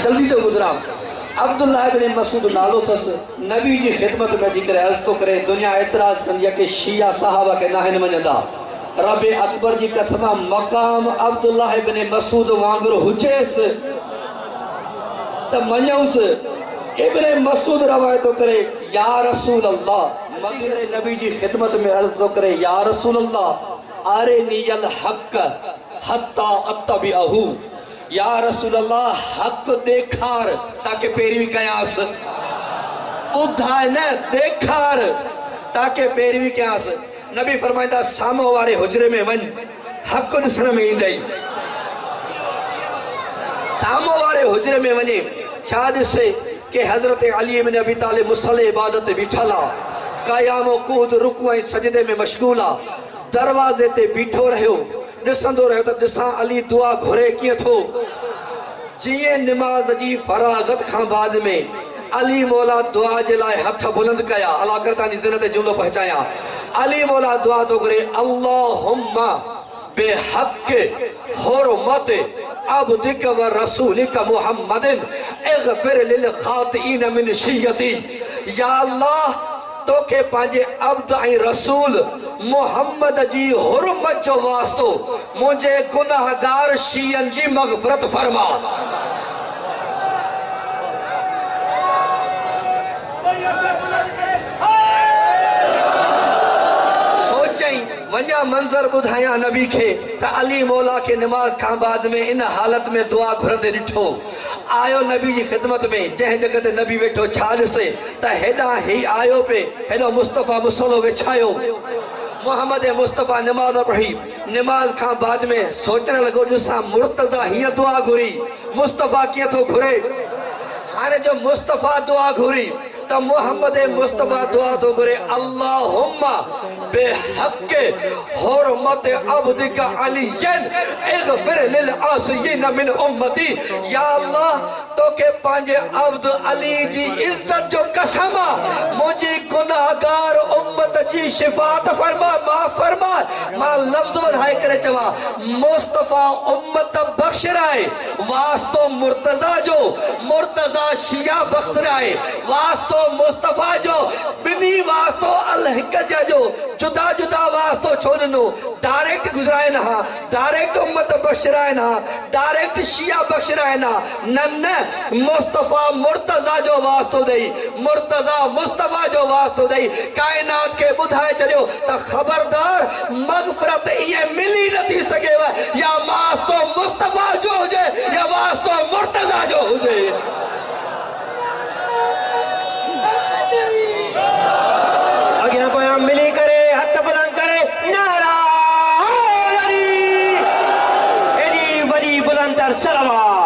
जल्दी तो गुजरा। अब्दुल्लाह इब्न मसूद नालो थस, नबी जी खिदमत में जी करे अर्ज तो करे, दुनिया एतराज कंदी कि शिया सहाबा के नाहिन मञंदा। रब अकबर जी कसम मकाम अब्दुल्लाह इब्न मसूद वांगुरु हुजेस त मञऊस। इब्न मसूद रवायतो करे या रसूल अल्लाह, मगर नबी जी खिदमत में अर्ज तो करे या रसूल अल्लाह अरेनियल हक हत्ता अत्तबिअहू, या रसूल अल्लाह हक देखार ताकि पैरवी कयास। ॿुधाए न देखार ताकि पैरवी कयास। नबी फरमाइंदा सामो वारे हुजरे में वञ, हक ॾिसण में ईंदई। सामो वारे हुजरे में वञे छा ॾिसे कि हज़रत अली इब्न अबी तालिब मुसल्ले इबादत बीठल आ, क़याम कूद रुकू ऐं सजदे में मशगूल आ, दरवाज़े ते बीठो रहियो, ॾिसंदो रहियो त ॾिसां अली दुआ घुरे कीअं थो। जीअं निमाज़ जी फरागत खां बाद में अली मौला दुआ जे लाइ हथ बुलंद कया, अल्लाह कर तव्हांजी ज़िनत जुमलो पहुचाया। अली मौला दुआ तो करे अल्लाहुम्मा बेहक़ हुर्मत अब्दिक व रसूलिक मुहम्मदिन इग़फिर लिल ख़ातिईन मिन शियती। या अल्लाह तोखे पंहिंजे अब्द ऐं रसूल मोहम्मद जी हुर्मत जो वास्तो मुझे गुनाहगार शियन जी मग़फ़िरत फरमा। वञा मंजर ॿुधायां नबी खे त अली मौला के नमाज खां बाद में इन हालत में दुआ घुरंदे ॾिठो। आयो नबी जी खिदमत में, जंहिं जगह ते नबी वेठो छा ॾिसे त हेॾां ही आयो पे, हेॾो मुस्तफ़ा मुसलो विछायो। मोहम्मद मुस्तफ़ा नमाज पढ़ी, नमाज खां बाद में सोचण लॻो ॾिसां मुर्तज़ा हीअं दुआ घुरी, मुस्तफ़ा कीअं थो घुरे। हाणे जो मुस्तफ़ा दुआ घुरी त मोहम्मद मुस्तफ़ा दुआ तो घुरे अल्लाहुम्मा बेहक़ हुर्मत अब्दिक अलीयन इग़फिर लिल आसियीन मिन उम्मती। या अल्लाह तोखे पंहिंजे अब्द अली जी इज्जत जो कसम मुझी गुनाहगार उम्मत जी शिफात फरमा, माफ़ फरमा। मां लफ्ज़ वधाए करे चवां मुस्तफ़ा उम्मत बख़्शराए वास्तो मुर्तज़ा जो, मुर्तज़ा शिया बख़्शराए वास्तो मुस्तफ़ा जो, बिनी वास्तो अलहिक जो जुदा जुदा वास्तो छो ॾिनो। डायरेक्ट गुज़राइनि हा, डायरेक्ट उम्मत बख़्शराइनि हा, डायरेक्ट शिया बख़्शराइनि हा। न मुस्तफ़ा मुर्तज़ा जो वास्तो ॾेई, मुर्तज़ा मुस्तफ़ा जो वास्तो ॾेई काइनात खे ॿुधाए छॾियो त ख़बरदार मग़फ़िरत ईअं मिली नथी सघेव, या वास्तो मुस्तफ़ा जो हुजे या वास्तो मुर्तज़ा जो हुजे। अॻियां पोयां मिली करे हथ बुलंद करे नारा अली, एॾी वॾी बुलंद सलवात।